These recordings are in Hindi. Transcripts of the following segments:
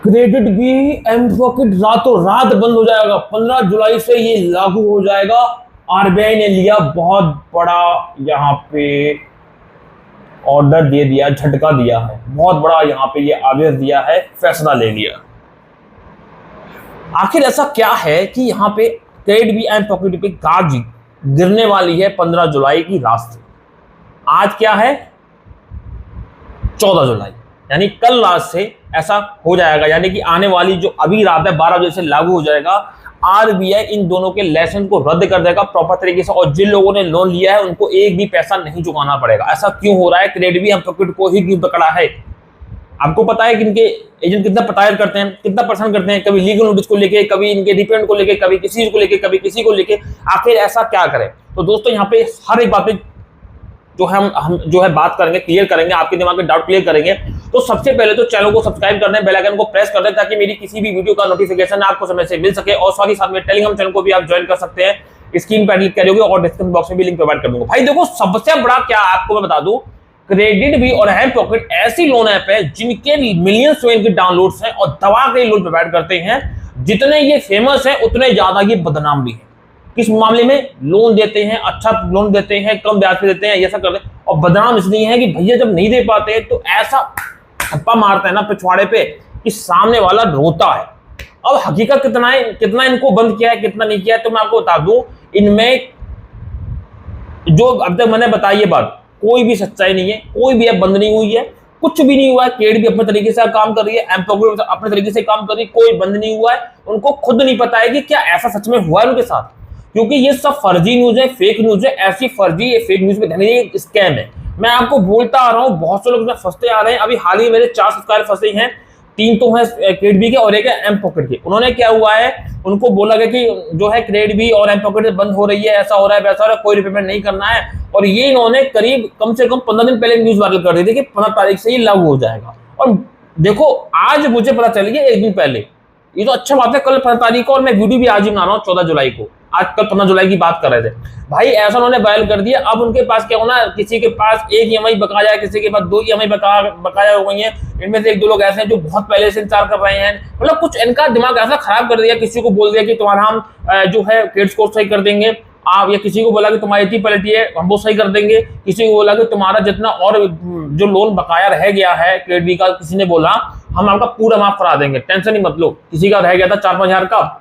क्रेडिट भी एम पॉकेट रातों रात बंद हो जाएगा। 15 जुलाई से ये लागू हो जाएगा। आरबीआई ने लिया बहुत बड़ा यहाँ पे ऑर्डर दे दिया, झटका दिया है, बहुत बड़ा यहाँ पे ये आदेश दिया है, फैसला ले लिया। आखिर ऐसा क्या है कि यहाँ पे क्रेडिट भी एम पॉकेट पे गाज गिरने वाली है 15 जुलाई की रात से। आज क्या है, 14 जुलाई, यानी कल रात से ऐसा हो जाएगा। यानी कि आने वाली जो अभी रात है 12 बजे से लागू हो जाएगा। आरबीआई इन दोनों के लाइसेंस को रद्द कर देगा प्रॉपर तरीके से, और जिन लोगों ने लोन लिया है उनको एक भी पैसा नहीं चुकाना पड़ेगा। ऐसा क्यों हो रहा है? क्रेडिट भी एम पॉकेट को ही क्यों पकड़ा है? आपको पता है कि इनके एजेंट कितना प्रताड़ित करते हैं, कितना परेशान करते हैं, कभी लीगल नोटिस को लेके, कभी इनके रिपेमेंट को लेके, कभी किसी को लेके, कभी किसी को लेके। आखिर ऐसा क्या करें? तो दोस्तों यहाँ पे हर एक बात पे जो है हम जो है बात करेंगे, क्लियर करेंगे, आपके दिमाग में डाउट क्लियर करेंगे। तो सबसे पहले तो चैनल को सब्सक्राइब कर दें, बेल आइकन को प्रेस कर दें, ताकि मेरी किसी भी वीडियो का नोटिफिकेशन आपको समय से मिल सके। और साथ ही साथ में टेलीग्राम चैनल को भी आप ज्वाइन कर सकते हैं, स्क्रीन पर क्लिक करोगे और डिस्क्रिप्शन बॉक्स में भी लिंक प्रोवाइड कर दूंगा। भाई देखो, सबसे बड़ा क्या आपको मैं बता दूं, क्रेडिट भी और एम पॉकेट ऐसी लोन ऐप है जिनके मिलियंस में इनके डाउनलोड्स हैं और दवा के लोन प्रोवाइड करते हैं। जितने ये फेमस है उतने ज्यादा ये बदनाम भी है। किस मामले में? लोन देते हैं, अच्छा लोन देते हैं, कम ब्याज पे देते हैं, ऐसा करते हैं। और बदनाम इसलिए है कि भैया जब नहीं दे पाते तो ऐसा थप्पा मारते हैं ना पिछवाड़े पे कि सामने वाला रोता है। अब हकीकत कितना है, कितना इनको बंद किया है, कितना नहीं किया है, तो मैं आपको बता दूं, इनमें जो अब तक मैंने बताई ये बात, कोई भी सच्चाई नहीं है, कोई भी ऐप बंद नहीं हुई है, कुछ भी नहीं हुआ है। क्रेडिट भी अपने तरीके से काम कर रही है, एम पॉकेट अपने तरीके से काम कर रही है, कोई बंद नहीं हुआ है। उनको खुद नहीं पता है कि क्या ऐसा सच में हुआ है उनके साथ, क्योंकि ये सब फर्जी न्यूज है, फेक न्यूज है। ऐसी फर्जी फेक न्यूज में ध्यान दीजिए, स्कैम है। मैं आपको बोलता आ रहा हूँ, बहुत से लोग फंसते आ रहे हैं। अभी हाल ही मेरे 4 सब्सक्राइबर फंसे हैं, 3 तो है क्रेडिट भी के और एक है एम पॉकेट के। उन्होंने क्या हुआ है, उनको बोला गया कि जो है क्रेडिट भी और एम पॉकेट बंद हो रही है, ऐसा हो रहा है, वैसा हो रहा है, कोई रिपेमेंट नहीं करना है। और ये इन्होंने करीब कम से कम 15 दिन पहले न्यूज वायरल कर दी थी कि 15 तारीख से ये लागू हो जाएगा। और देखो, आज मुझे पता चल गया 1 दिन पहले। ये तो अच्छा बात है, कल 15 तारीख को, और मैं वीडियो भी आज ही बना रहा हूँ 14 जुलाई को। आज कल 15 जुलाई की बात कर रहे थे भाई, ऐसा उन्होंने वायरल कर दिया। अब उनके पास क्या होना, किसी के पास 1 ईएमआई बकाया है, किसी के पास 2 ईएमआई बकाया हो गई है। इनमें से 1-2 लोग ऐसे हैं जो बहुत पहले से इंतजार कर रहे हैं। मतलब कुछ इनका दिमाग ऐसा खराब कर दिया, किसी को बोल दिया कि तुम्हारा हम जो है क्रेडिट स्कोर सही कर देंगे आप, या किसी को बोला कि तुम्हारी इतनी पलटी है हम वो सही कर देंगे, किसी को बोला कि तुम्हारा जितना और जो लोन बकाया रह गया है क्रेडिट का, किसी ने बोला हम आपका पूरा माफ करा देंगे, टेंशन ही मत लो। किसी का रह गया था 4-5 हजार का,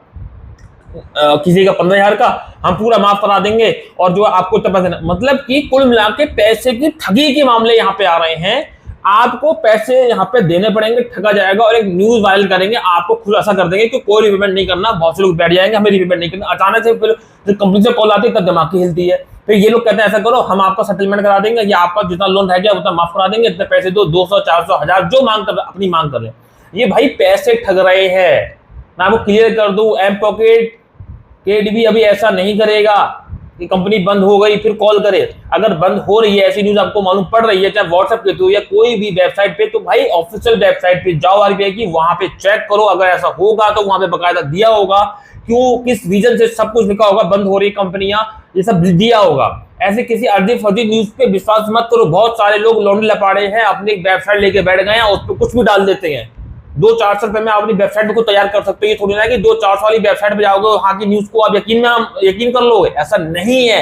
किसी का 15,000 का, हम पूरा माफ करा देंगे और जो आपको पैसा देना। मतलब कि कुल मिला के पैसे की ठगी के मामले यहाँ पे आ रहे हैं। आपको पैसे यहाँ पे देने पड़ेंगे, ठगा जाएगा, और एक न्यूज वायरल करेंगे, आपको खुलासा कर देंगे कि कोई रिपेमेंट नहीं करना। बहुत से लोग बैठ जाएंगे हमें रिपेमेंट नहीं करना। अचानक से फिर कंपनी से कॉल आती है, तब दिमाग की हिलती है। फिर ये लोग कहते हैं ऐसा करो, हम आपका सेटलमेंट करा देंगे, या आपका जितना लोन रह गया उतना माफ करा देंगे, इतने पैसे दो, 200, 400, 1000 जो मांग कर अपनी मांग कर ले। ये भाई पैसे ठग रहे हैं। मैं आपको क्लियर कर दूं, एम पॉकेट क्रेडिट भी अभी ऐसा नहीं करेगा कि कंपनी बंद हो गई फिर कॉल करे। अगर बंद हो रही है, ऐसी न्यूज आपको मालूम पड़ रही है, चाहे व्हाट्सएप के थ्रू या कोई भी वेबसाइट पे, तो भाई ऑफिशियल वेबसाइट पे जाओ आरबीआई की, वहां पे चेक करो। अगर ऐसा होगा तो वहां पे बकायदा दिया होगा, क्यों, किस रीजन से, सब कुछ लिखा होगा, बंद हो रही कंपनियां, ये सब दिया होगा। ऐसे किसी अर्जी फर्जी न्यूज पे विश्वास मत करो। बहुत सारे लोग लौंडे लपाड़े हैं, अपनी वेबसाइट लेके बैठ गए हैं, उस पर कुछ भी डाल देते हैं। 200-400 रुपए में अपनी वेबसाइट को तैयार कर सकते हो। ये थोड़ी ना कि 200-400 वाली वेबसाइट पे जाओगे, वहां की न्यूज को आप यकीन कर लोगे, ऐसा नहीं है।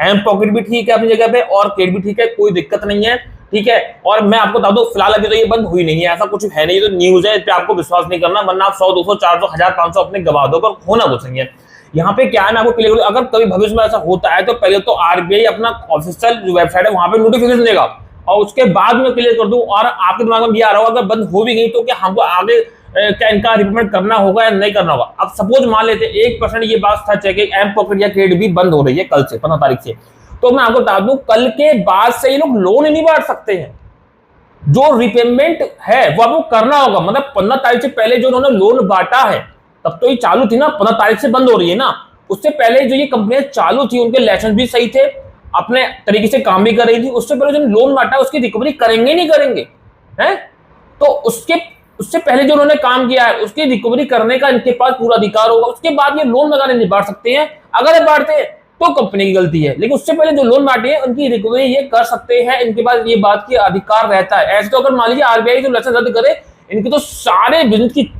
एम पॉकेट भी ठीक है अपनी जगह पे, और क्रेडिट भी ठीक है, कोई दिक्कत नहीं है, ठीक है। और मैं आपको बता दूं, फिलहाल अभी तो ये बंद हुई नहीं है, ऐसा कुछ है नहीं। तो न्यूज है, इस पे आपको विश्वास नहीं करना, वरना आप 100, 200, 400, 1000, 500 अपने गवा दो, पर होना कुछ नहीं है। यहाँ पे क्या है, मैं आपको क्लियर करूं, अगर कभी भविष्य में ऐसा होता है तो पहले तो आरबीआई अपना ऑफिशियल जो वेबसाइट है वहां पे नोटिफिकेशन देगा, और उसके बाद में क्लियर कर दूं। और आपके दिमाग में भी आ रहा होगा, अगर बंद हो भी गई तो क्या हमको आगे क्या इनका रिपेमेंट करना होगा या नहीं करना होगा। अब सपोज मान लेते 1% ये बात सच है कि एम पॉकेट या क्रेडिट भी बंद हो रही है कल से, 15 तारीख से, तो मैं आपको बता दूं, कल के बाद से ये लोग लोन ही नहीं बांट सकते हैं। जो रिपेमेंट है वो आपको करना होगा। मतलब 15 तारीख से पहले जो उन्होंने लोन बांटा है, तब तो ये चालू थी ना, 15 तारीख से बंद हो रही है ना। उससे पहले जो ये कंपनियां चालू थी, उनके लाइसेंस भी सही थे, अपने तरीके से काम भी कर रही थी। उससे पहले जो लोन बांटा उसकी रिकवरी करेंगे नहीं करेंगे, हैं? तो उससे पहले जो उन्होंने काम किया है उसकी रिकवरी करने का इनके पास पूरा अधिकार होगा। उसके बाद ये लोन वगैरह नहीं बांट सकते हैं। अगर ये बांटते हैं तो कंपनी की गलती है, लेकिन उससे पहले जो लोन बांटे हैं उनकी रिकवरी ये कर सकते हैं, इनके पास ये बात की अधिकार रहता है। ऐसे तो अगर मान लीजिए आरबीआई जो लाइसेंस रद्द करे, इनके तो सारे बिजनेस की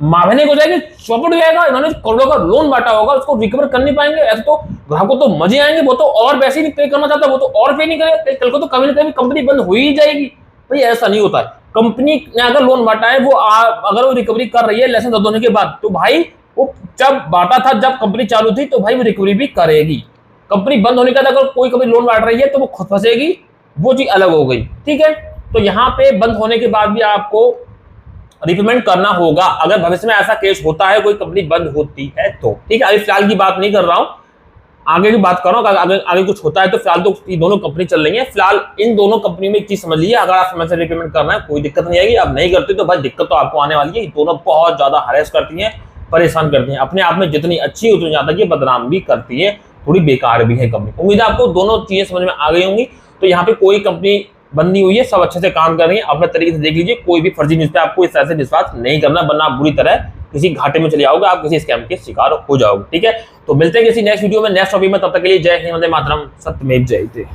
मावने हो जाएगी, चौपट हो जाएगा। इन्होंने करोड़ों का लोन बांटा होगा, उसको रिकवर कर नहीं पाएंगे। ऐसे तो ग्राहकों तो मजे आएंगे, वो तो और वैसे ही नहीं पे करना चाहता, वो तो और पे नहीं करेगा, कल को तो कभी ना कभी कंपनी बंद हो ही जाएगी। भाई ऐसा नहीं होता है। कंपनी ने अगर लोन बांटा है, वो अगर वो रिकवरी कर रही है लाइसेंस रद्द होने के बाद, तो भाई वो जब बांटा था, जब कंपनी चालू थी, तो भाई वो रिकवरी भी करेगी। कंपनी बंद होने के बाद अगर कोई कंपनी लोन बांट रही है तो वो खुद फंसेगी, वो चीज अलग हो गई। ठीक है, तो यहाँ पे बंद होने के बाद भी आपको रिपेमेंट करना होगा अगर भविष्य में ऐसा केस होता है, कोई कंपनी बंद होती है तो। ठीक है, अभी फिलहाल की बात नहीं कर रहा हूं, आगे की बात कर रहा हूं। आगे कुछ होता है तो फिलहाल तो ये दोनों कंपनी चल रही है। फिलहाल इन दोनों कंपनी में एक चीज समझ लीजिए, अगर आप समय से रिपेमेंट करना है कोई दिक्कत नहीं आएगी। आप नहीं करते तो भाई दिक्कत तो आपको आने वाली है। ये दोनों बहुत ज्यादा हरेस करती है, परेशान करती है। अपने आप में जितनी अच्छी है उतनी ज्यादा ये बदनाम भी करती है, थोड़ी बेकार भी है कंपनी। उम्मीद है आपको दोनों चीजें समझ में आ गई होंगी। तो यहाँ पे कोई कंपनी बंद नहीं हुई है, सब अच्छे से काम कर रही है। अपने तरीके से देख लीजिए, कोई भी फर्जी न्यूज पे आपको इस तरह से विश्वास नहीं करना, वरना आप बुरी तरह किसी घाटे में चले जाओगे, आप किसी स्कैम के शिकार हो जाओगे। ठीक है, तो मिलते हैं किसी नेक्स्ट वीडियो में, नेक्स्ट टॉपिक में। तब तक के लिए जय हिंद, वंदे मातरम, सत्यमेव जयते।